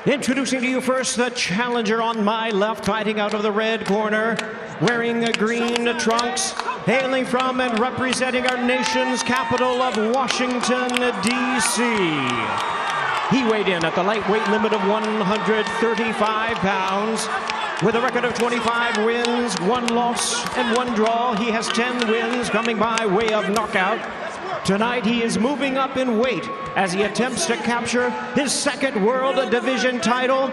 Introducing to you first the challenger on my left, fighting out of the red corner, wearing green trunks, hailing from and representing our nation's capital of Washington, D.C. He weighed in at the lightweight limit of 135 pounds. With a record of 25 wins, 1 loss, and 1 draw, he has 10 wins coming by way of knockout. Tonight he is moving up in weight as he attempts to capture his 2nd World Division title.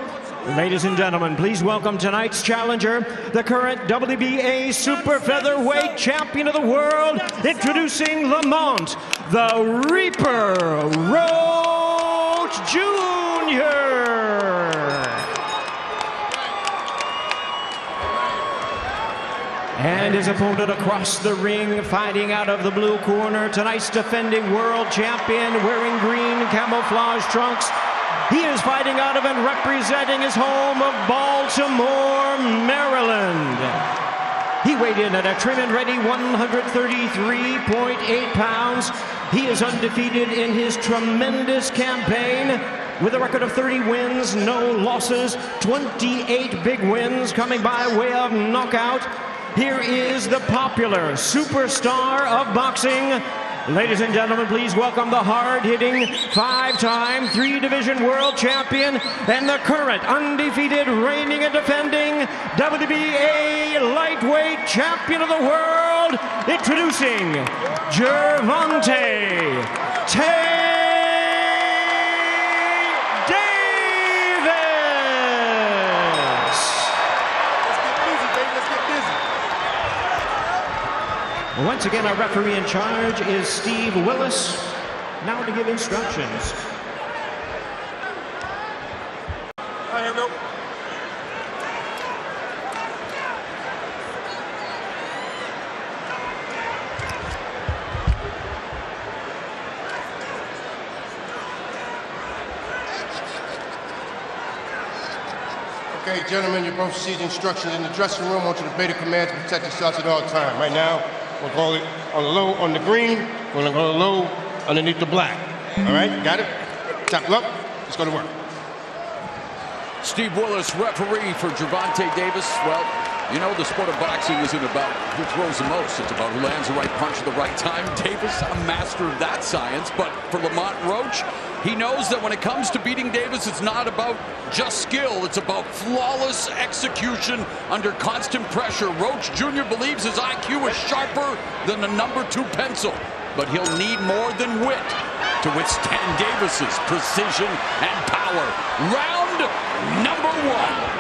Ladies and gentlemen, please welcome tonight's challenger, the current WBA Super Featherweight Champion of the World, introducing Lamont, the Reaper, Roach Jr. And his opponent across the ring, fighting out of the blue corner, tonight's defending world champion, wearing green camouflage trunks. He is fighting out of and representing his home of Baltimore, Maryland. He weighed in at a trim and ready 133.8 pounds. He is undefeated in his tremendous campaign with a record of 30 wins, no losses, 28 big wins coming by way of knockout. Here is the popular superstar of boxing. Ladies and gentlemen, please welcome the hard-hitting, 5-time, 3-division world champion and the current undefeated, reigning and defending WBA lightweight champion of the world, introducing Gervonta Davis. Once again, our referee in charge is Steve Willis. Now to give instructions. Here we go. Okay, gentlemen, you're both receiving instructions in the dressing room. I want you to obey the commands and protect yourselves at all times. Right now, we're going on the low on the green. We're going to go low underneath the black. All right, got it? Tackle up. Let's go to work. Steve Willis, referee for Gervonta Davis. Well, you know the sport of boxing isn't about who throws the most. It's about who lands the right punch at the right time. Davis, a master of that science. But for Lamont Roach, he knows that when it comes to beating Davis, it's not about just skill. It's about flawless execution under constant pressure. Roach Jr. believes his IQ is sharper than the #2 pencil, but he'll need more than wit to withstand Davis's precision and power. Round number 1.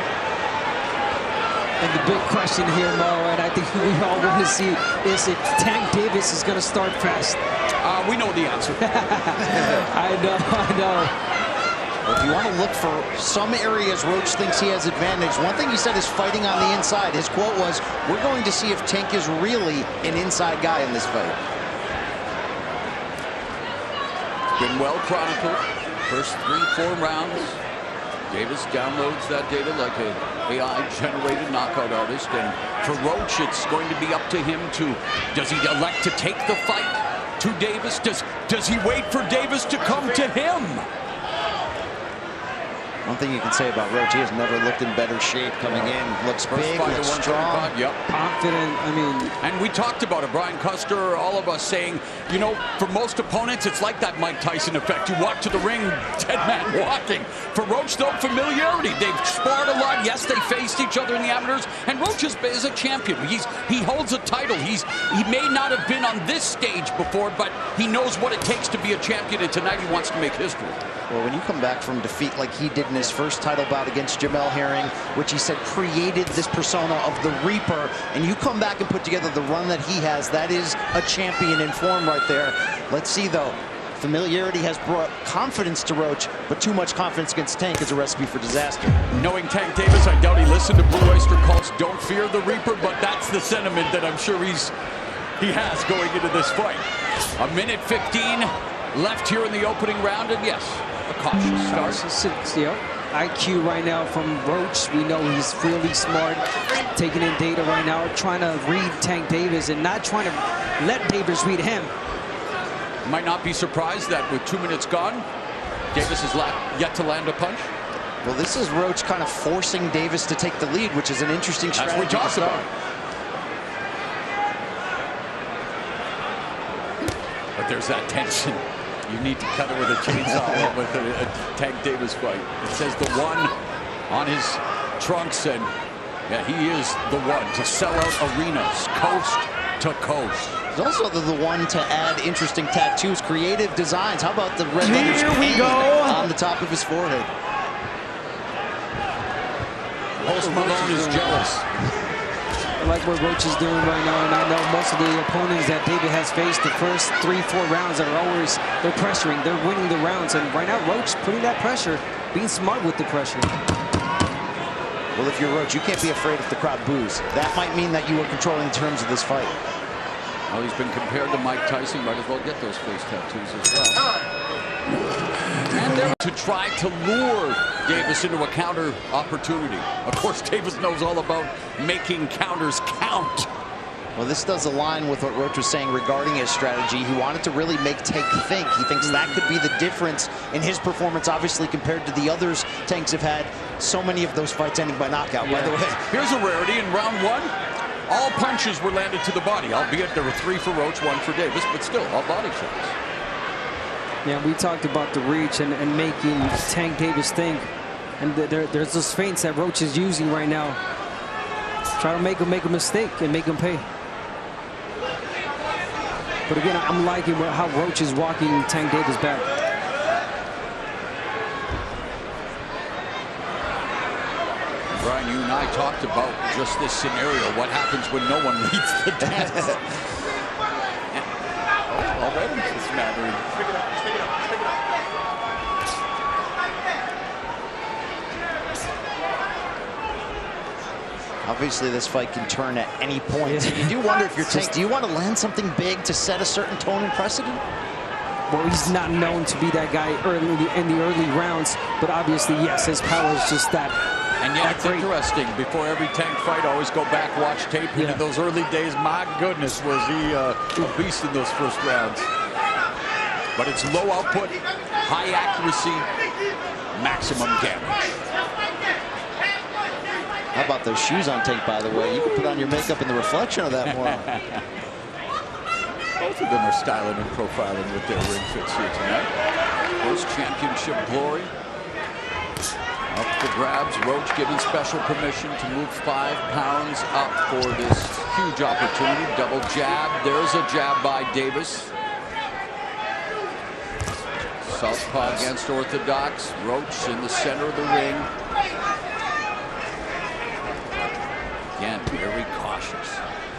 And the big question here, Mo, and I think we all want to see, is if Tank Davis is going to start fast. We know the answer. I know. Well, if you want to look for some areas Roach thinks he has advantage, one thing he said is fighting on the inside. His quote was, "We're going to see if Tank is really an inside guy in this fight." Been well chronicled. First 3-4 rounds. Davis downloads that data like an AI-generated knockout artist. And for Roach, it's going to be up to him to, does he elect to take the fight to Davis? Does he wait for Davis to come to him? One thing you can say about Roach, he has never looked in better shape coming in. Looks big, looks strong. Yep. Confident, I mean. And we talked about it, Brian Custer, all of us saying, you know, for most opponents, it's like that Mike Tyson effect. You walk to the ring, dead man walking. For Roach, though, familiarity. They've sparred a lot. Yes, they faced each other in the amateurs. And Roach is a champion. He holds a title. He may not have been on this stage before, but he knows what it takes to be a champion. And tonight he wants to make history. Well, when you come back from defeat like he did in his first title bout against Jamel Herring, which he said created this persona of the Reaper, and you come back and put together the run that he has, that is a champion in form right there. Let's see, though. Familiarity has brought confidence to Roach, but too much confidence against Tank is a recipe for disaster. Knowing Tank Davis, I doubt he listened to Blue Oyster Cult's "Don't Fear the Reaper," but that's the sentiment that I'm sure he has going into this fight. 1:15 left here in the opening round, and yes, a cautious start. Yep. IQ right now from Roach. We know he's really smart, taking in data right now, trying to read Tank Davis and not trying to let Davis read him. Might not be surprised that with 2 minutes gone, Davis has yet to land a punch. Well, this is Roach kind of forcing Davis to take the lead, which is an interesting strategy. That's what we talked about. But there's that tension. You need to cut it with a chainsaw with a Tank Davis fight. It says the one on his trunks, and yeah, he is the one to sell out arenas, coast to coast. He's also the one to add interesting tattoos, creative designs. How about the red letters painted on the top of his forehead? Post Malone is jealous. I like what Roach is doing right now, and I know most of the opponents that David has faced the first 3-4 rounds are always, they're pressuring, they're winning the rounds, and right now Roach putting that pressure, being smart with the pressure. Well, if you're Roach, you can't be afraid if the crowd boos. That might mean that you are controlling the terms of this fight. Well, he's been compared to Mike Tyson. Might as well get those face tattoos as well. And they're to try to lure Davis into a counter opportunity. Of course, Davis knows all about making counters count. Well, this does align with what Roach was saying regarding his strategy. He wanted to really make Tank think. He thinks that could be the difference in his performance, obviously, compared to the others Tanks have had. So many of those fights ending by knockout, by the way. Here's a rarity in round one. All punches were landed to the body, albeit there were 3 for Roach, 1 for Davis, but still, all body shots. Yeah, we talked about the reach and making Tank Davis think. And there's those feints that Roach is using right now. Try to make him make a mistake and make him pay. But again, I'm liking how Roach is walking Tank Davis back. Brian, you and I talked about just this scenario. What happens when no one leads the dance? Already it's mattering. Obviously, this fight can turn at any point. You do wonder if you're Tank, do you want to land something big to set a certain tone and precedent? Well, he's not known to be that guy in the early rounds, but obviously, yes, his power is just that. And yet it's interesting, before every Tank fight, always go back, watch tape into those early days. My goodness, was he a beast in those first rounds. But it's low output, high accuracy, maximum damage. How about those shoes on Tank, by the way? You can put on your makeup in the reflection of that more. Both of them are styling and profiling with their ring fits here tonight. First championship glory. Up for grabs. Roach given special permission to move 5 pounds up for this huge opportunity. Double jab. There's a jab by Davis. Southpaw against orthodox. Roach in the center of the ring. Again, very cautious.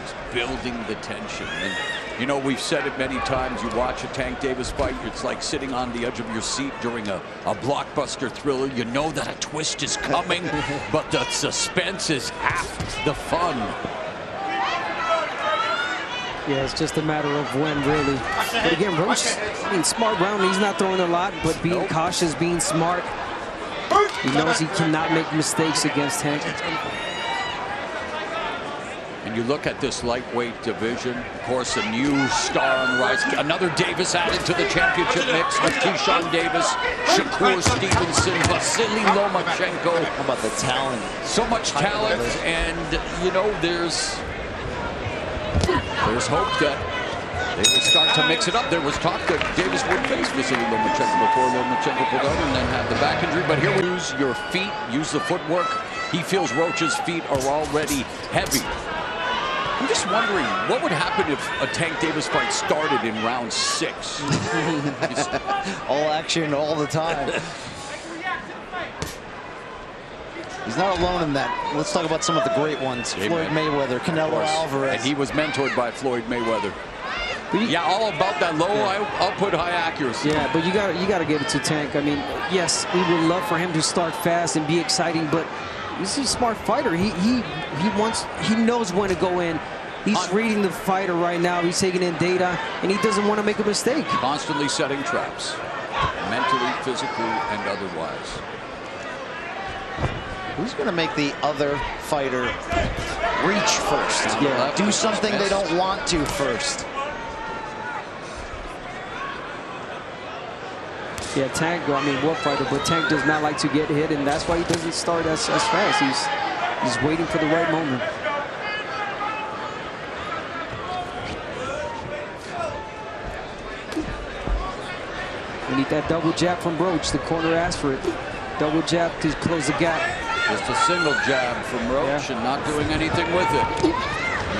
He's building the tension. And, you know, we've said it many times. You watch a Tank Davis fight, it's like sitting on the edge of your seat during a blockbuster thriller. You know that a twist is coming, but the suspense is half the fun. Yeah, it's just a matter of when, really. But again, Roach, I mean, smart round. He's not throwing a lot, but being cautious, being smart. He knows he cannot make mistakes against Tank. And you look at this lightweight division, of course, a new star on the rise. Another Davis added to the championship mix with Keyshawn Davis, Shakur Stevenson, Vasily Lomachenko. How about the talent? So much talent, and, you know, there's hope that they will start to mix it up. There was talk that Davis would face Vasily Lomachenko before Lomachenko pulled out and then had the back injury. But here we use your feet, use the footwork. He feels Roach's feet are already heavy. I'm just wondering, what would happen if a Tank Davis fight started in round 6? All action all the time. He's not alone in that. Let's talk about some of the great ones. Floyd Mayweather, Canelo Alvarez. And he was mentored by Floyd Mayweather. Yeah, all about that low output, high accuracy. Yeah, but you got to give it to Tank. I mean, yes, we would love for him to start fast and be exciting, but he's a smart fighter. He knows when to go in. He's reading the fighter right now. He's taking in data, and he doesn't want to make a mistake. Constantly setting traps, mentally, physically, and otherwise. Who's going to make the other fighter reach first? Yeah, do something they don't want to first. Yeah, Tank, I mean, what fighter, but Tank does not like to get hit, and that's why he doesn't start as fast. He's waiting for the right moment. We need that double jab from Roach. The corner asked for it. Double jab to close the gap. Just a single jab from Roach, and not doing anything with it.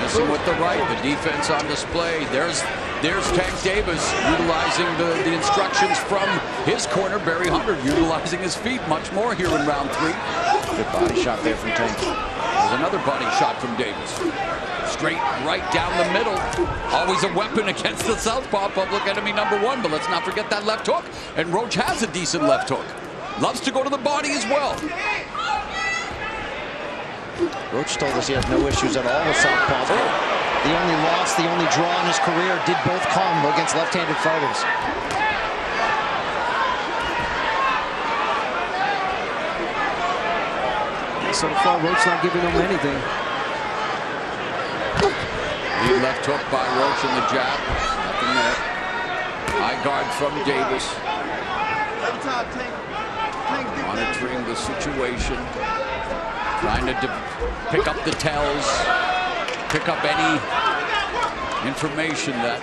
Missing with the right. The defense on display. There's Tank Davis utilizing the instructions from his corner. Barry Hunter utilizing his feet much more here in round 3. Good body shot there from Tank. There's another body shot from Davis. Straight right down the middle. Always a weapon against the southpaw, public enemy number 1. But let's not forget that left hook. And Roach has a decent left hook. Loves to go to the body as well. Roach told us he has no issues at all with southpaws. The only loss, the only draw in his career did both come against left-handed fighters. So far, Roach not giving him anything. The left hook by Roach and the jab. Nothing there. High guard from Davis. Monitoring the situation. Trying to pick up the tells. Pick up any information that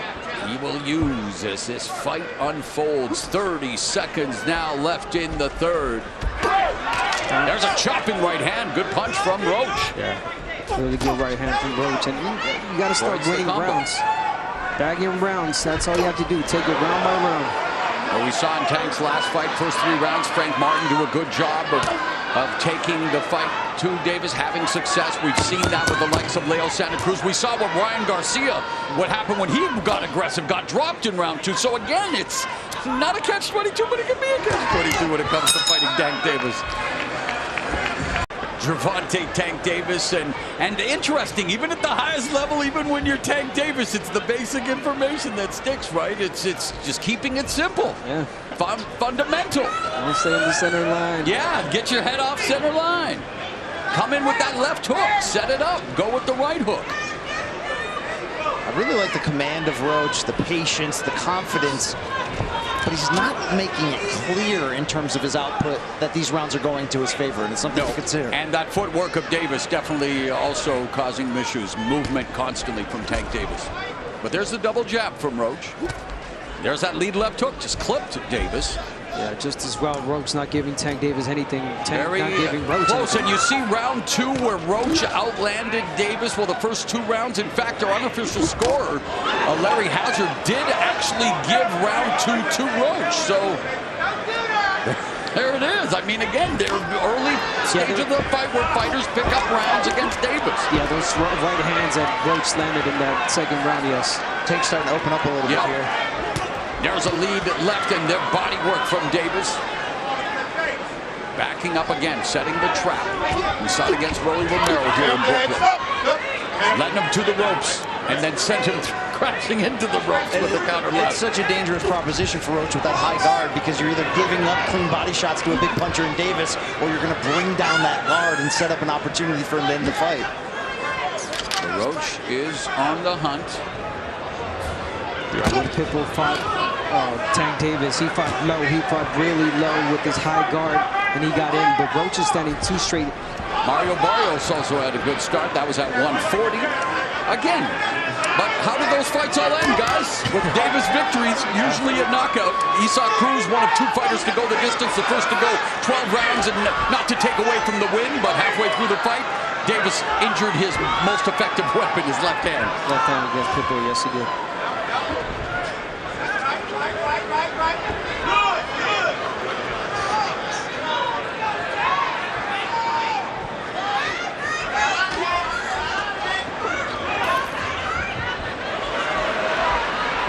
he will use as this fight unfolds. 30 seconds now left in the 3rd. There's a chopping right hand. Good punch from Roach. Yeah, really good right hand from Roach. And you got to start winning rounds. Bagging rounds, that's all you have to do. Take it round by round. Well, we saw in Tank's last fight, first 3 rounds, Frank Martin do a good job of taking the fight to Davis, having success. We've seen that with the likes of Leo Santa Cruz. We saw with Ryan Garcia, what happened when he got aggressive, got dropped in round 2. So again, it's not a catch-22, but it can be a catch-22 when it comes to fighting Tank Davis. Gervonta Tank Davis, and interesting, even at the highest level, even when you're Tank Davis, it's the basic information that sticks, right? It's just keeping it simple. Yeah. Fundamental. I'll stay in the center line. Yeah, get your head off center line. Come in with that left hook, set it up, go with the right hook. I really like the command of Roach, the patience, the confidence, but he's not making it clear in terms of his output that these rounds are going to his favor, and it's something to consider. And that footwork of Davis definitely also causing issues. Movement constantly from Tank Davis. But there's the double jab from Roach. There's that lead left hook, just clipped Davis. Yeah, just as well. Roach not giving Tank Davis anything. Tank Very not giving Roach close. anything. And you see round 2 where Roach outlanded Davis. Well, the first 2 rounds, in fact, our unofficial scorer, Larry Hauser, did actually give round 2 to Roach. So there it is. I mean, again, they're early stage of the fight where fighters pick up rounds against Davis. Yeah, those right hands that Roach landed in that 2nd round, yes. Tank's starting to open up a little bit here. There's a lead left and their body work from Davis. Backing up again, setting the trap. We saw it against Rolly Romero here in Brooklyn. Letting him to the ropes and then sent him crashing into the ropes with the counter left. It's such a dangerous proposition for Roach with that high guard, because you're either giving up clean body shots to a big puncher in Davis, or you're going to bring down that guard and set up an opportunity for him to end the fight. Roach is on the hunt. When Pitbull fought Tank Davis, he fought low. He fought really low with his high guard, and he got in. But Roach is standing 2 straight. Mario Barrios also had a good start. That was at 140. Again, but how did those fights all end, guys? With Davis victories, usually a knockout. Esau Cruz, one of 2 fighters to go the distance, the first to go 12 rounds, and not to take away from the win, but halfway through the fight, Davis injured his most effective weapon, his left hand. Left hand against Pitbull, yes he did.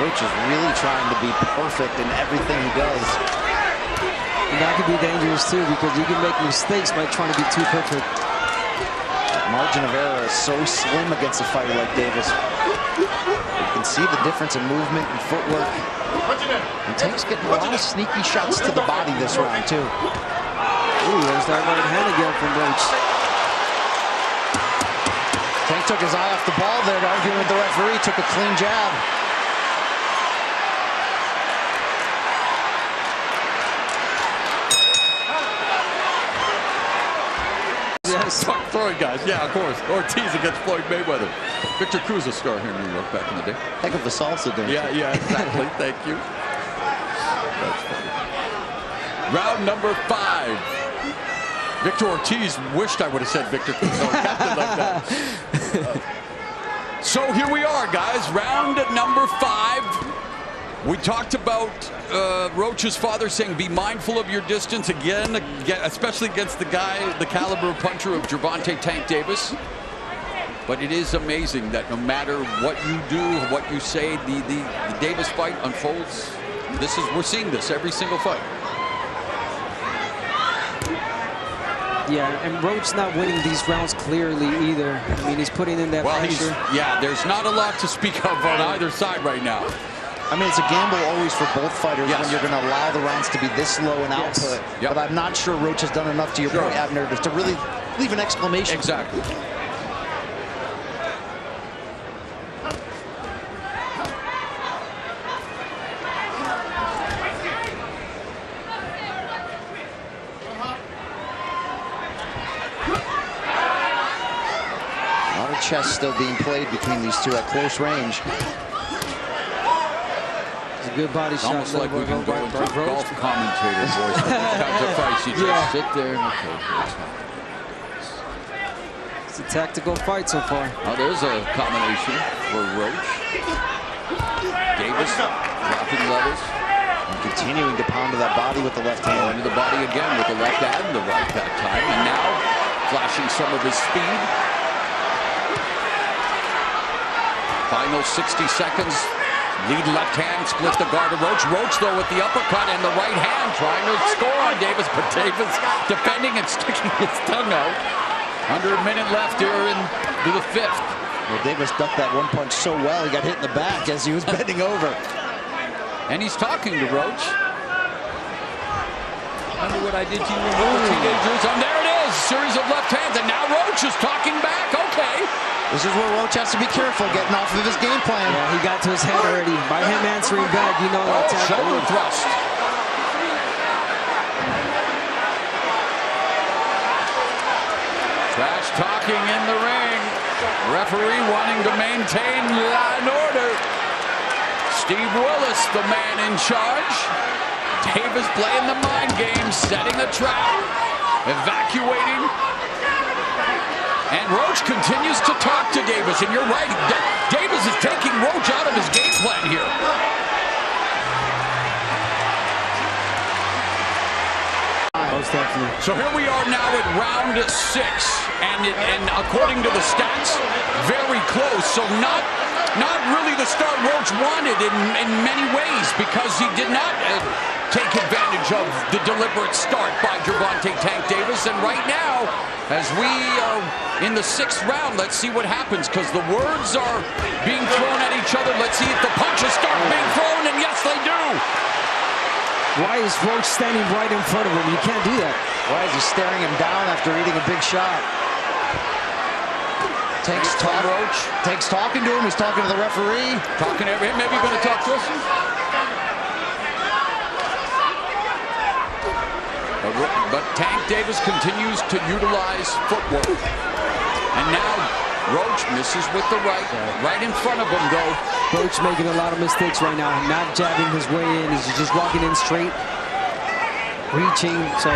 Roach is really trying to be perfect in everything he does. And that could be dangerous too, because you can make mistakes by trying to be too perfect. Margin of error is so slim against a fighter like Davis. You can see the difference in movement and footwork. And Tank's getting a lot of sneaky shots to the body this round too. Ooh, there's that right hand again from Roach. Tank took his eye off the ball there, arguing with the referee, took a clean jab. Yes. Throwing guys. Yeah, of course. Ortiz against Floyd Mayweather. Victor Cruz, a star here in New York back in the day. Heck of a salsa dancer. Yeah, exactly. Thank you. That's funny. Round number 5. Victor Ortiz wished I would have said Victor Cruz. No, kept it like that. So here we are, guys. Round number 5. We talked about Roach's father saying be mindful of your distance again, especially against the caliber puncher of Gervonta Tank Davis. But it is amazing that no matter what you do, what you say, the Davis fight unfolds. We're seeing this every single fight. Yeah, and Roach not winning these rounds clearly either. I mean, he's putting in that pressure. There's not a lot to speak of on either side right now. I mean, it's a gamble always for both fighters when you're going to allow the rounds to be this low in output. Yep. But I'm not sure Roach has done enough, to your point, Abner, to really leave an exclamation. Exactly. A lot of chess still being played between these two at close range. It's a good body shot. Almost like we can go into golf commentator voice. Times of fights, you just sit there and okay. It's a tactical fight so far. Now there's a combination for Roach. Davis dropping levels. And continuing to pound to that body with the left hand. Into the body again with the left and the right that time. And now flashing some of his speed. Final 60 seconds. Lead left hand, split the guard of Roach. Roach, though, with the uppercut and the right hand, trying to score on Davis, but Davis defending and sticking his tongue out. Under a minute left here into the 5th. Well, Davis ducked that one punch so well, he got hit in the back as he was bending over. And he's talking to Roach. Remember what I did to you when we were teenagers? And there it is, series of left hands, and now Roach is talking back. Okay. This is where Roach has to be careful getting off of his game plan. Yeah, he got to his head already. By him answering back, you know that's shoulder thrust. Trash talking in the ring. Referee wanting to maintain law and order. Steve Willis, the man in charge. Davis playing the mind game, setting a trap, evacuating. And Roach continues to talk to Davis, and you're right. Davis is taking Roach out of his game plan here. Most definitely. So here we are now at round 6, and according to the stats, very close. So not really the start Roach wanted in many ways, because he did not take advantage of the deliberate start by Gervonta Tank Davis. And right now, as we are in the 6th round, let's see what happens, because the words are being thrown at each other. Let's see if the punches start being thrown, and yes, they do. Why is Roach standing right in front of him? You can't do that. Why is he staring him down after eating a big shot? Tank's talking to him. He's talking to the referee. Talking to him. Maybe going to talk to us. But Tank Davis continues to utilize footwork. And now Roach misses with the right in front of him, though. Roach making a lot of mistakes right now. Not jabbing his way in. He's just walking in straight, reaching. So,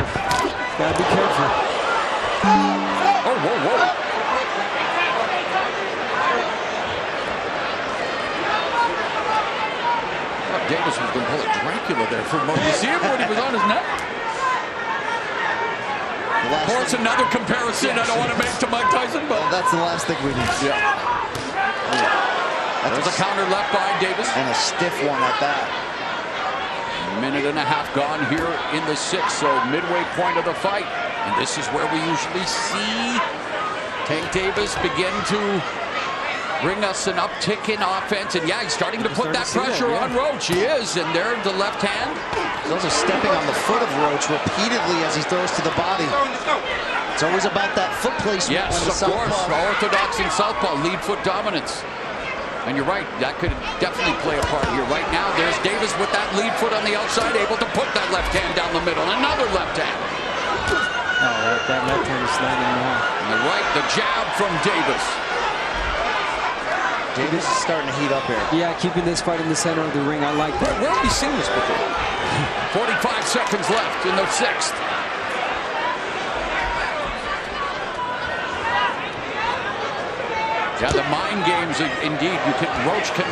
gotta be careful. Oh, whoa. Davis was going to pull a Dracula there for a moment. You see him when he was on his neck? Of course, another comparison I don't want to make to Mike Tyson, but that's the last thing we need. Yeah. There's a counter left by Davis. And a stiff one at that. A minute and a half gone here in the 6th, so midway point of the fight. And this is where we usually see Tank Davis begin to bring us an uptick in offense. And yeah, he's starting to put that pressure on Roach. He is, and there the left hand. He's also stepping on the foot of Roach repeatedly as he throws to the body. It's always about that foot placement. Yes, of course. Orthodox and southpaw, lead foot dominance. And you're right, that could definitely play a part here. Right now, there's Davis with that lead foot on the outside, able to put that left hand down the middle. Another left hand. That left hand is landing now. And the right, the jab from Davis. Davis is starting to heat up here. Yeah, keeping this fight in the center of the ring. I like that. Where have we seen this before? 45 seconds left in the 6th. Yeah, the mind games, indeed. Roach can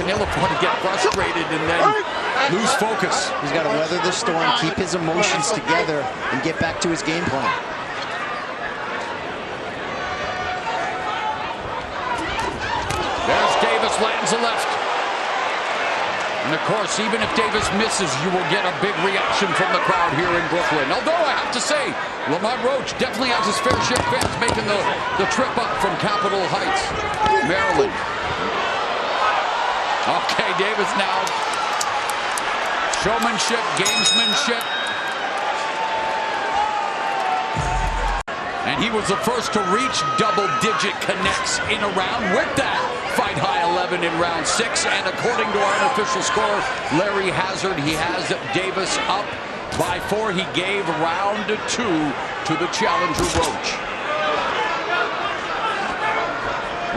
ill afford to get frustrated and then lose focus. He's got to weather the storm, keep his emotions together, and get back to his game plan. There's Davis, lands a left. And of course, even if Davis misses, you will get a big reaction from the crowd here in Brooklyn. Although I have to say, Lamont Roach definitely has his fair share of fans making the trip up from Capitol Heights, Maryland. Okay, Davis now. Showmanship, gamesmanship. And he was the first to reach double-digit connects in a round with that fight high 11 in round 6. And according to our unofficial scorer, Larry Hazard, he has Davis up by 4. He gave round 2 to the challenger Roach.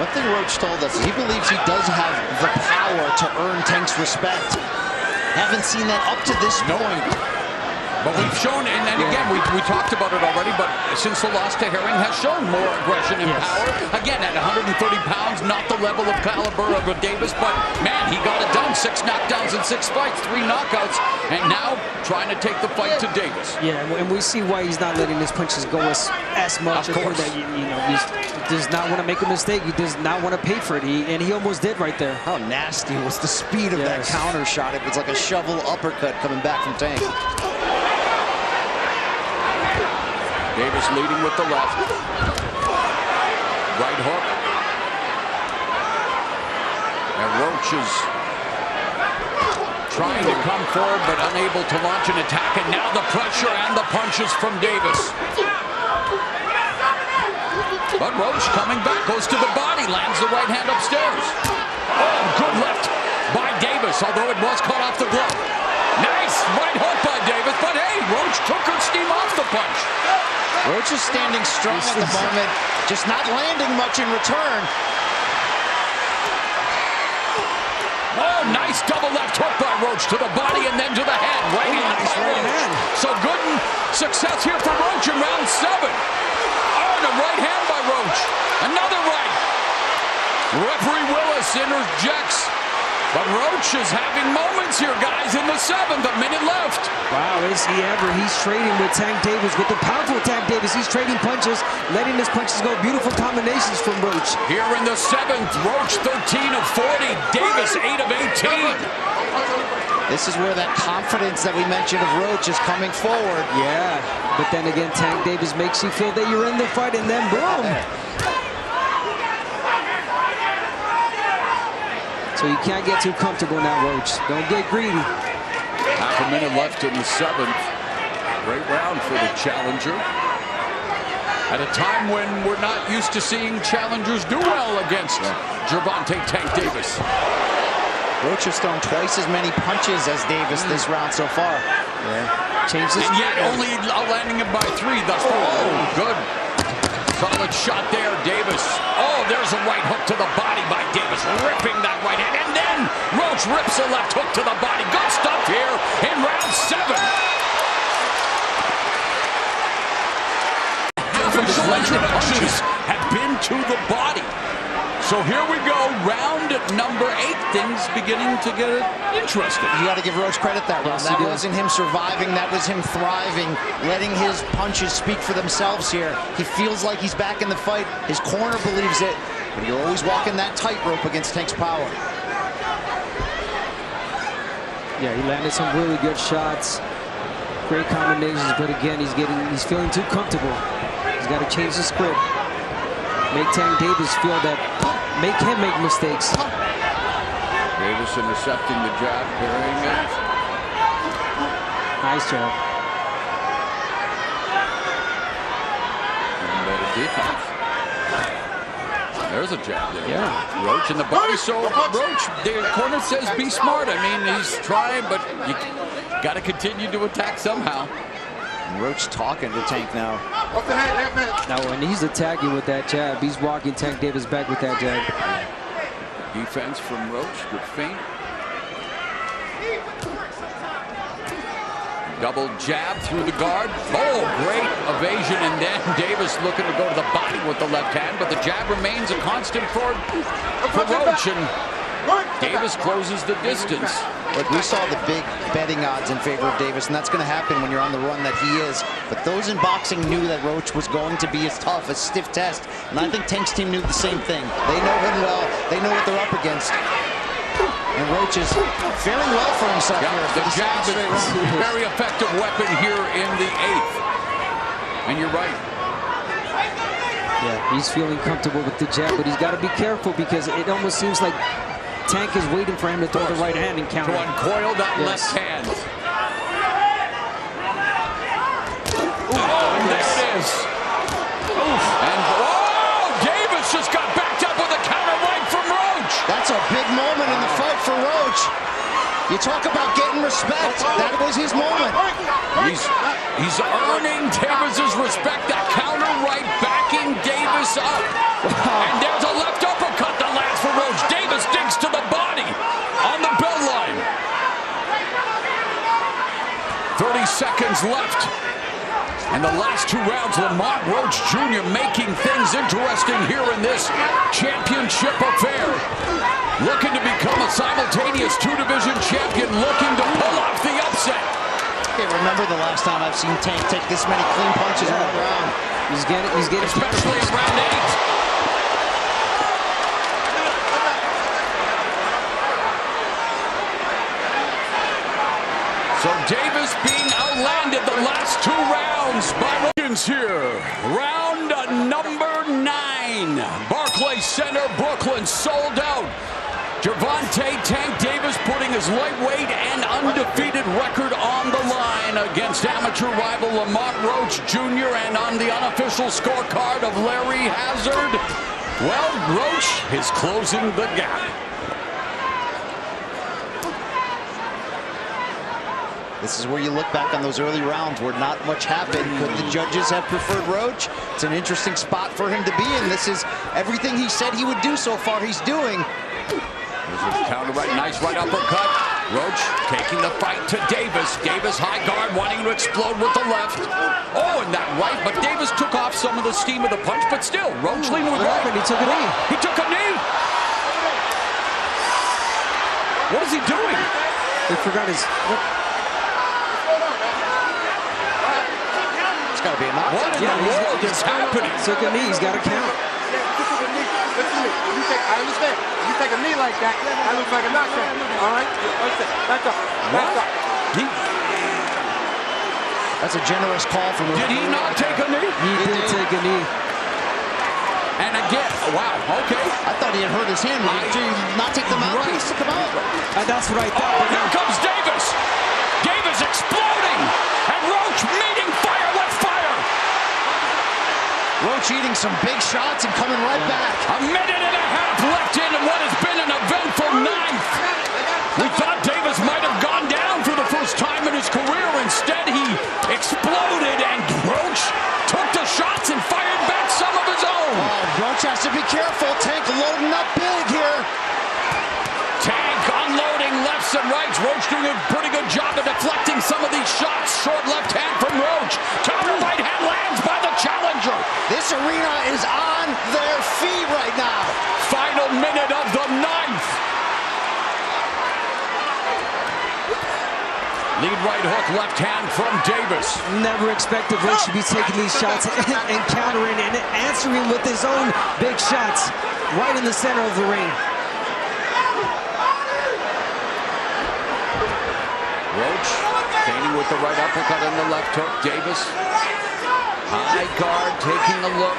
One thing Roach told us is he believes he does have the power to earn Tank's respect. Haven't seen that up to this point. But we've shown, and again, we talked about it already, but since the loss to Herring has shown more aggression and power. Again, at 130 pounds, not the level of caliber of a Davis, but man, he got it done. 6 knockdowns in 6 fights, 3 knockouts, and now trying to take the fight to Davis. Yeah, and we see why he's not letting his punches go as much. Of course. That, he does not want to make a mistake. He does not want to pay for it, and he almost did right there. How nasty was the speed of that counter shot? It was like a shovel uppercut coming back from Tank. Davis leading with the left. Right hook. And Roach is trying to come forward but unable to launch an attack. And now the pressure and the punches from Davis. But Roach coming back, goes to the body, lands the right hand upstairs. Oh, good left by Davis, although it was caught off the glove. Nice right hook by Davis, but hey, Roach took her steam off the punch. Roach is standing strong at the moment, just not landing much in return. Oh, nice double left hook by Roach to the body and then to the head. Right hand by Roach. So good success here for Roach in round 7. Oh, and a right hand by Roach. Another right. Referee Willis interjects. But Roach is having moments here, guys, in the 7th, a minute left. Wow, is he ever? He's trading with Tank Davis, with the powerful Tank Davis. He's trading punches, letting his punches go. Beautiful combinations from Roach. Here in the 7th, Roach 13 of 40, Davis 8 of 18. This is where that confidence that we mentioned of Roach is coming forward. Yeah, but then again, Tank Davis makes you feel that you're in the fight, and then boom. So you can't get too comfortable now, Roach. Don't get greedy. Half a minute left in the 7th. Great round for the challenger. At a time when we're not used to seeing challengers do well against Gervonta Tank Davis. Roach has thrown twice as many punches as Davis this round so far. Yeah. Changes. And yet only landing him by 3 thus far. Oh, good. Solid shot there, Davis. Oh, there's a right hook to the body by Davis, ripping that right hand. And then Roach rips a left hook to the body. Good stuff here in round 7. Half of his introductions have been to the body. So here we go, round number 8. Things beginning to get interesting. You got to give Roach credit that round. That wasn't him surviving. That was him thriving, letting his punches speak for themselves here. He feels like he's back in the fight. His corner believes it, but you're always walking that tightrope against Tank's power. Yeah, he landed some really good shots. Great combinations, but again, he's feeling too comfortable. He's got to change the script. Make Tank Davis feel that, make him make mistakes. Davis intercepting the jab, parrying it. Nice job. Even better defense. There's a jab there. Yeah. Roach in the body. So Roach, the corner says be smart. I mean, he's trying, but you got to continue to attack somehow. Roach talking to Tank now. Off the head, left hand. Now, when he's attacking with that jab, he's walking Tank Davis back with that jab. Defense from Roach. Good feint. Double jab through the guard. Oh, great evasion. And then Davis looking to go to the body with the left hand. But the jab remains a constant for Roach. And Davis closes the distance. Look, we saw the big betting odds in favor of Davis, and that's going to happen when you're on the run that he is. But those in boxing knew that Roach was going to be as tough, a stiff test. And I think Tank's team knew the same thing. They know him well. They know what they're up against. And Roach is faring well for himself here. The jab is a very effective weapon here in the 8th. And you're right. Yeah, he's feeling comfortable with the jab, but he's got to be careful because it almost seems like Tank is waiting for him to throw the right hand and counter. To uncoil that left hand. Oh, and there it is. And Davis just got backed up with a counter right from Roach. That's a big moment in the fight for Roach. You talk about getting respect. That was his moment. He's earning Davis's respect. That counter right backing Davis up. And there's a left uppercut that lands for Roach. Davis digs to the body on the bell line. 30 seconds left. And the last 2 rounds, Lamont Roach Jr. making things interesting here in this championship affair. Looking to become a simultaneous 2-division champion, looking to pull off the upset. I can't remember the last time I've seen Tank take this many clean punches in one round. He's getting especially in round 8. So Davis being outlanded the last 2 rounds by Roach here. Round number 9. Barclays Center, Brooklyn, sold out. Gervonta Tank Davis putting his lightweight and undefeated record on the line against amateur rival Lamont Roach Jr. and on the unofficial scorecard of Larry Hazard. Well, Roach is closing the gap. This is where you look back on those early rounds where not much happened. Could the judges have preferred Roach? It's an interesting spot for him to be in. This is everything he said he would do so far he's doing. Counter right, nice right uppercut. Roach taking the fight to Davis. Davis high guard, wanting to explode with the left. Oh, and that right, but Davis took off some of the steam of the punch, but still, Roach leaning with right. He took a knee. He took a knee. What is he doing? He forgot his... It's got to be a knock. What in the world is happening? Took a knee, he's got to count. Listen to me. I understand. If you take a knee like that, that looks like a knockdown. All right? Back up. Back up. That's a generous call from the Did he not take a knee? He did take a knee. And again, wow, okay. I thought he had hurt his hand. Did he not take the mouthpiece to come out? That's what I thought. Oh, here comes Davis. Davis exploding. And Roach meeting fire with fire. Roach eating some big shots and coming right back. A minute and a half left in what has been an eventful 9th. We thought Davis might have gone down for the first time in his career. Instead, he exploded and Roach took the shots and fired back some of his own. Roach has to be careful. Tank loading up big here. Tank unloading lefts and rights. Roach doing a pretty good job of deflecting some of these shots. Short left hand from Roach. Counter right hand lands by the challenger. This arena is on their feet right now. Final minute of the 9th. Lead right hook, left hand from Davis. Never expected Roach to be taking these shots and countering and answering with his own big shots right in the center of the ring. Roach feigning with the right uppercut and the left hook. Davis, high guard, taking a look.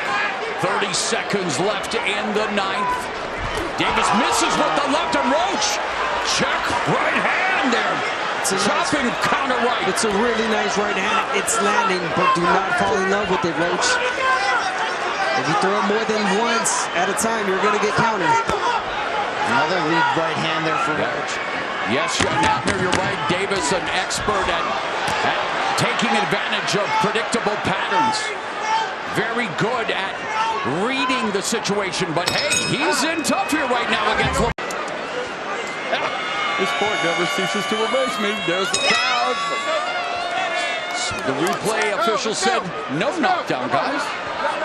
30 seconds left in the 9th. Davis misses with the left and Roach. Check right hand there. Chopping counter right. It's a really nice right hand. It's landing, but do not fall in love with it, Roach. If you throw it more than once at a time, you're going to get countered. Another lead right hand there for Roach. Yes, Nabner, you're right. Davis, an expert at taking advantage of predictable patterns. Very good at reading the situation, but hey, he's in tough here right now against Lamont. This sport never ceases to amaze me. There's the crowd. The replay official said no knockdown, guys.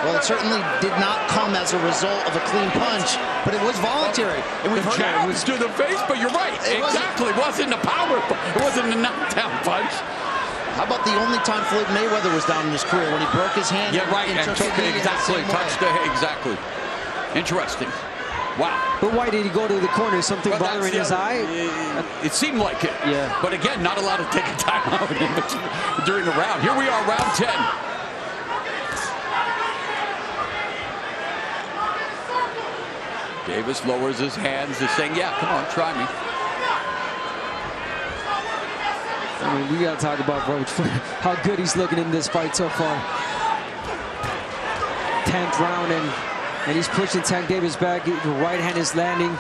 Well, it certainly did not come as a result of a clean punch, but it was voluntary. And we've The heard jab was to the face, but you're right. Exactly. It wasn't a power. It wasn't a knockdown punch. How about the only time Floyd Mayweather was down in his career when he broke his hand? Yeah, right. And took it exactly. Touched the exactly. Interesting. Wow. But why did he go to the corner? Something bothering his eye? It seemed like it. Yeah. But again, not allowed to take a timeout during the round. Here we are, round 10. Davis lowers his hands, is saying, yeah, come on, try me. I mean, we got to talk about Roach for how good he's looking in this fight so far. 10th round, and he's pushing Tank Davis back. The right hand is landing.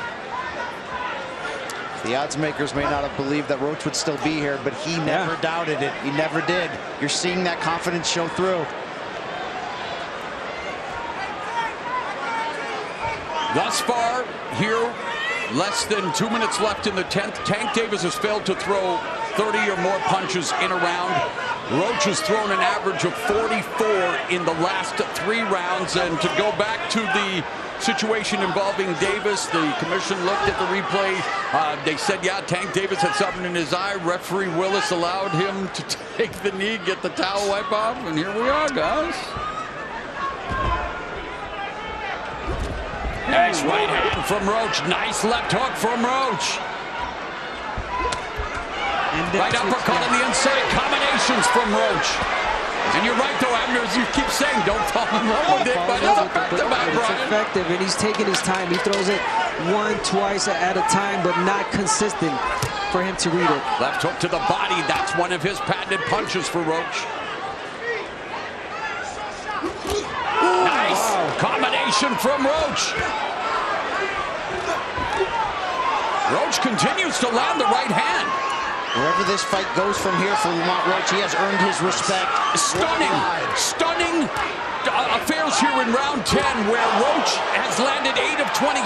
The odds makers may not have believed that Roach would still be here, but he never doubted it. He never did. You're seeing that confidence show through. Thus far, here, less than 2 minutes left in the 10th. Tank Davis has failed to throw 30 or more punches in a round. Roach has thrown an average of 44 in the last 3 rounds. And to go back to the situation involving Davis, the commission looked at the replay. They said, yeah, Tank Davis had something in his eye. Referee Willis allowed him to take the knee, get the towel wipe off, and here we are, guys. Nice right hand from Roach. Nice left hook from Roach. Right uppercut on the inside. Combinations from Roach. And you're right, though, Abner, as you keep saying, don't fall in love with it, but it's effective, Brian. It's effective, and he's taking his time. He throws it 1, 2 at a time, but not consistent for him to read it. Left hook to the body. That's one of his patented punches for Roach. Nice combination from Roach. Roach continues to land the right hand. Wherever this fight goes from here for Lamont Roach, he has earned his respect. Stunning affairs here in round 10, where Roach has landed 8 of 26.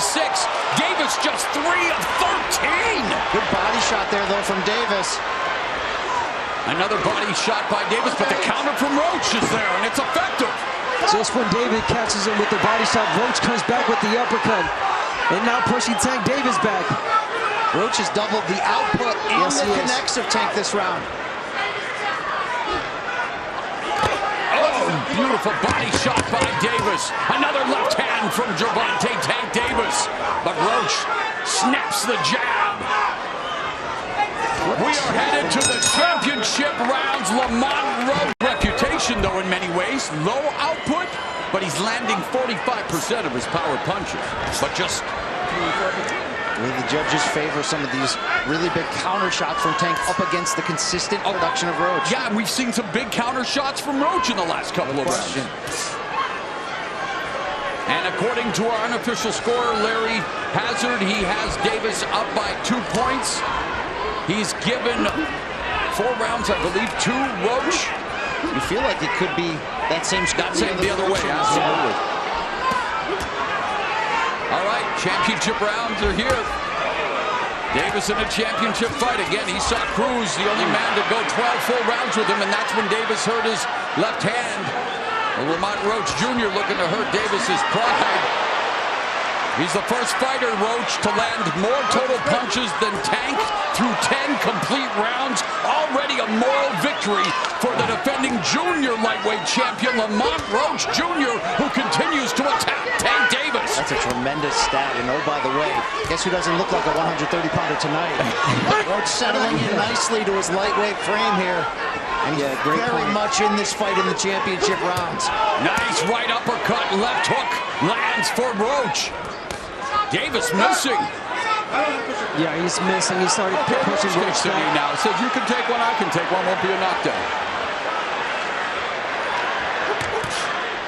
Davis just 3 of 13. Good body shot there, though, from Davis. Another body shot by Davis, but the counter from Roach is there, and it's effective. Just when David catches him with the body shot, Roach comes back with the uppercut. And now pushing Tank Davis back. Roach has doubled the output and the connects of Tank this round. Oh, beautiful body shot by Davis. Another left hand from Gervonta Tank Davis. But Roach snaps the jab. We are headed to the championship rounds. Lamont Roach reputation, though, in many ways. Low output, but he's landing 45% of his power punches. But just... Will the judges favor some of these really big counter shots from Tank up against the consistent production of Roach? Yeah, we've seen some big counter shots from Roach in the last couple of rounds. And according to our unofficial scorer, Larry Hazard, he has Davis up by 2 points. He's given 4 rounds, I believe, to Roach. You feel like it could be that same score the other way, absolutely. All right, championship rounds are here. Davis in a championship fight. Again, he saw Cruz, the only man to go 12 full rounds with him, and that's when Davis hurt his left hand. Lamont Roach Jr. looking to hurt Davis's pride. He's the first fighter, Roach, to land more total punches than Tank through 10 complete rounds. Already a moral victory for the defending junior lightweight champion, Lamont Roach Jr., who continues to attack Tank Davis. That's a tremendous stat. And oh, by the way, guess who doesn't look like a 130-pounder tonight? Roach settling in nicely to his lightweight frame here. And he's very much in this fight in the championship rounds. Nice right uppercut, left hook lands for Roach. Davis missing. Yeah, he's missing. He started pushing Roach back. Now says you can take one, I can take one. Won't be a knockdown.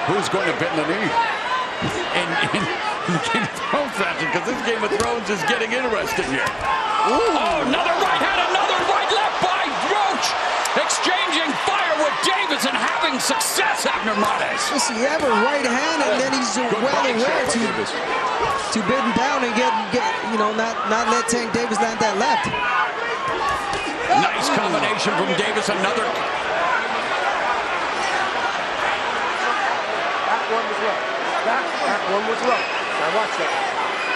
Who's going to bend the knee? In the Game of Thrones fashion, because this Game of Thrones is getting interesting here. Oh, another right hand, another right left by Roach. Exchanging fire with Davis and having success, Abner Mares. Listen, you have a right hand, and then he's well aware to bid him down and get not let Tank Davis land that left. Nice combination from Davis. Another. That one was low. That one was low. Now watch that.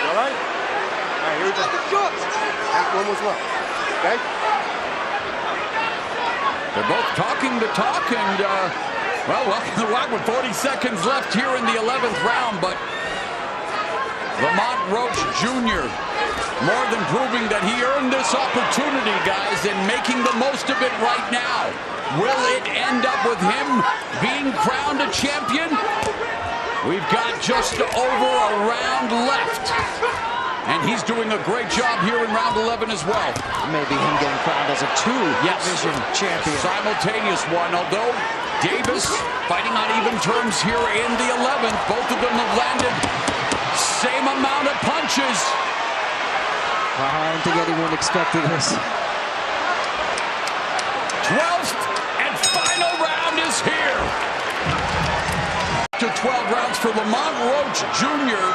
All right? All right, here we go. That one was low. Okay? They're both talking the talk, and, well, welcome to the WAC with 40 seconds left here in the 11th round, but Lamont Roach Jr. more than proving that he earned this opportunity, guys, and making the most of it right now. Will it end up with him being crowned a champion? We've got just over a round left. And he's doing a great job here in round 11 as well. Maybe him getting crowned as a two-division champion. Simultaneous one, although Davis fighting on even terms here in the 11th. Both of them have landed same amount of punches. I don't think anyone expected this. 12th and final round is here. After 12 rounds for Lamont Roach Jr.,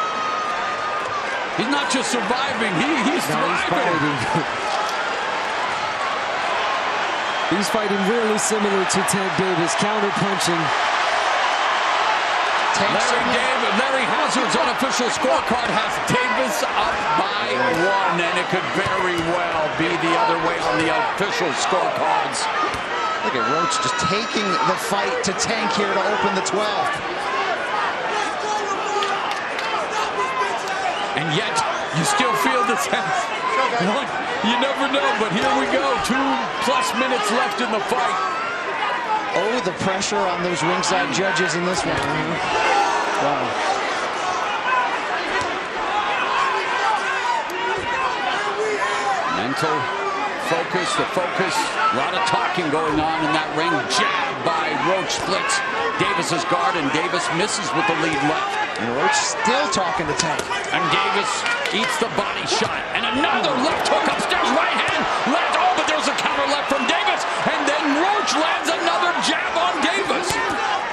he's not just surviving, he's thriving. He's fighting really similar to Tank Davis, counter-punching. Larry Hazard's unofficial scorecard has Davis up by 1, and it could very well be the other way on the official scorecards. Look at Roach just taking the fight to Tank here to open the 12th. And yet, you still feel the sense. You never know, but here we go. 2+ minutes left in the fight. Oh, the pressure on those ringside judges in this one. Wow. Mental focus, a lot of talking going on in that ring. Jab by Roach splits Davis's guard, and Davis misses with the lead left. And Roach still talking to Tank. And Davis eats the body shot. And another left hook upstairs, right hand, left. Oh, but there's a counter left from Davis. And then Roach lands another jab on Davis.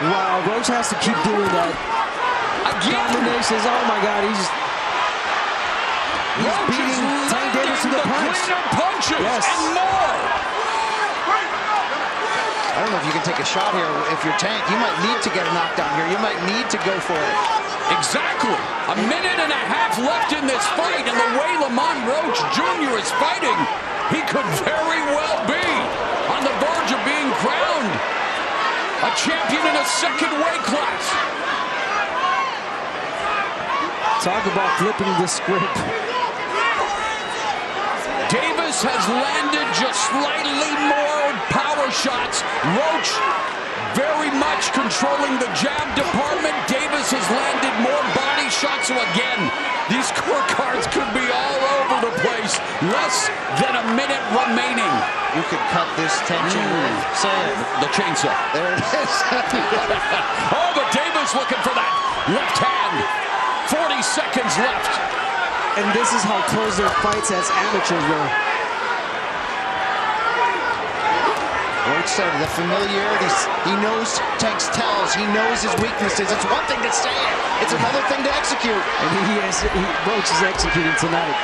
Wow, Roach has to keep doing that. Again. Combinations, oh my God, he's beating Tank Davis to the punch. Punches yes. And more. I don't know if you can take a shot here. If you're Tank, you might need to get a knockdown here. You might need to go for it. Exactly. A minute and a half left in this fight, and the way Lamont Roach Jr. is fighting, he could very well be on the verge of being crowned a champion in a second weight class. Talk about flipping the script. Davis has landed just slightly more power shots. Roach very much controlling the jab department. Davis has landed more body shots. So again, these scorecards could be all over the place. Less than a minute remaining. You could cut this tension with, say it, the chainsaw. There it is. Oh, but Davis looking for that left hand. 40 seconds left. And this is how close their fights as amateurs were. Roach said the familiarity, he knows Tank's tells, he knows his weaknesses. It's one thing to say it, it's another thing to execute. And Roach is executing tonight.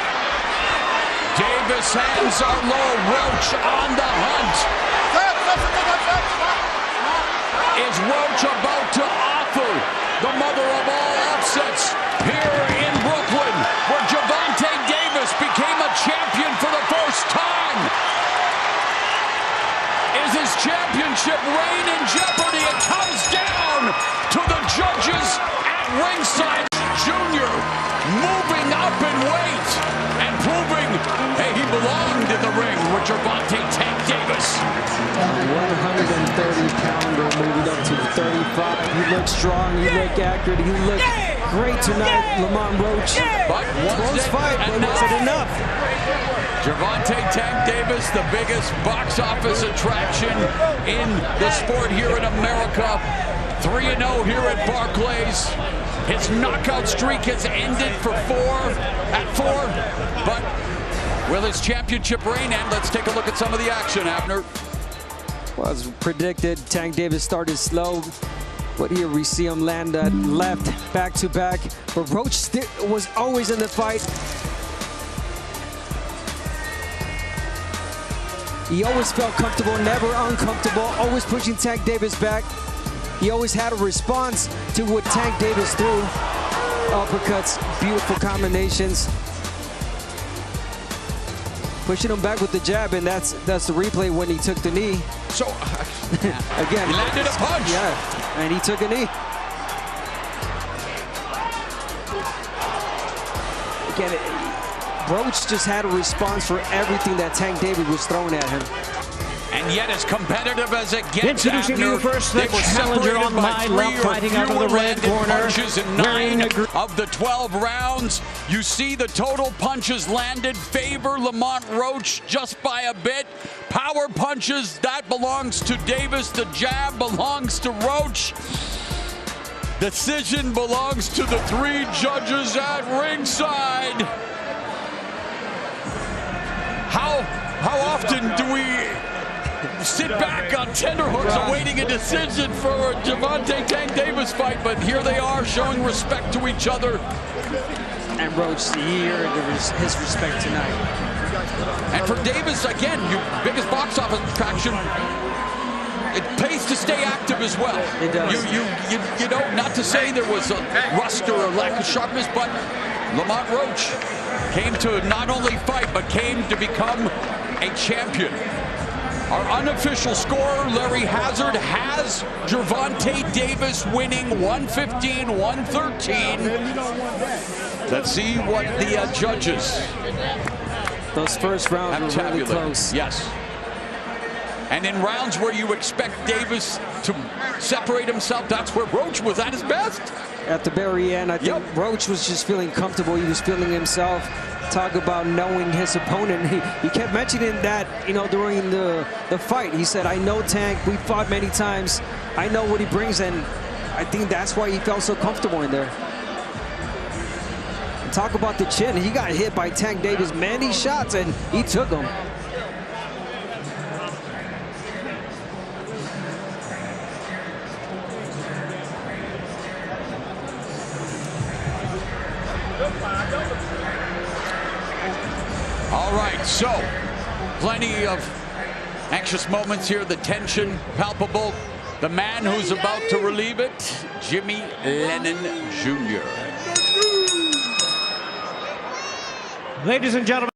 Davis hands are low, Roach on the hunt. Is Roach about to offer the mother of all upsets here in Brooklyn, where Gervonta Davis became a champion for the first time? Is his championship reign in jeopardy? It comes down to the judges at ringside. Jr. moving up in weight and proving, hey, he belonged in the ring with Gervonta Tank Davis. 130-pounder moving up to 35. He looked strong, he looked accurate, he looked great tonight, Lamont Roach. But close fight, but was it enough? Gervonta Tank Davis, the biggest box office attraction in the sport here in America. 3-0 here at Barclays. His knockout streak has ended at four, but will his championship reign end? Let's take a look at some of the action, Abner. Well, as predicted, Tank Davis started slow, but here we see him land that left back-to-back. But Roach was always in the fight. He always felt comfortable, never uncomfortable, always pushing Tank Davis back. He always had a response to what Tank Davis threw. Uppercuts, beautiful combinations. Pushing him back with the jab, and that's the replay when he took the knee. So, again, he landed a punch. Yeah, and he took a knee. Again, Roach just had a response for everything that Tank Davis was throwing at him. And yet as competitive as it gets. Introducing you first, the challenger on my left, fighting out of the red corner. In 9 of the 12 rounds, you see the total punches landed favor Lamont Roach just by a bit. Power punches, that belongs to Davis. The jab belongs to Roach. Decision belongs to the 3 judges at ringside. How often do we sit back on tenterhooks awaiting a decision for a Gervonta Tank Davis fight? But here they are showing respect to each other. And Roach here, there was his respect tonight. And for Davis, again, your biggest box office attraction. It pays to stay active as well. It does. You know, not to say there was a rust or a lack of sharpness, but Lamont Roach came to not only fight, but came to become a champion. Our unofficial scorer, Larry Hazard, has Gervonta Davis winning 115-113. Let's see what the judges. Those first rounds were really close. Yes. And in rounds where you expect Davis to separate himself, that's where Roach was at his best. At the very end, I think Roach was just feeling comfortable. He was feeling himself. Talk about knowing his opponent. He kept mentioning that, you know, during the fight. He said, I know Tank. We fought many times. I know what he brings, and I think that's why he felt so comfortable in there. And talk about the chin. He got hit by Tank Davis many shots, and he took them. All right, so plenty of anxious moments here. The tension palpable. The man who's about to relieve it, Jimmy Lennon Jr. Ladies and gentlemen.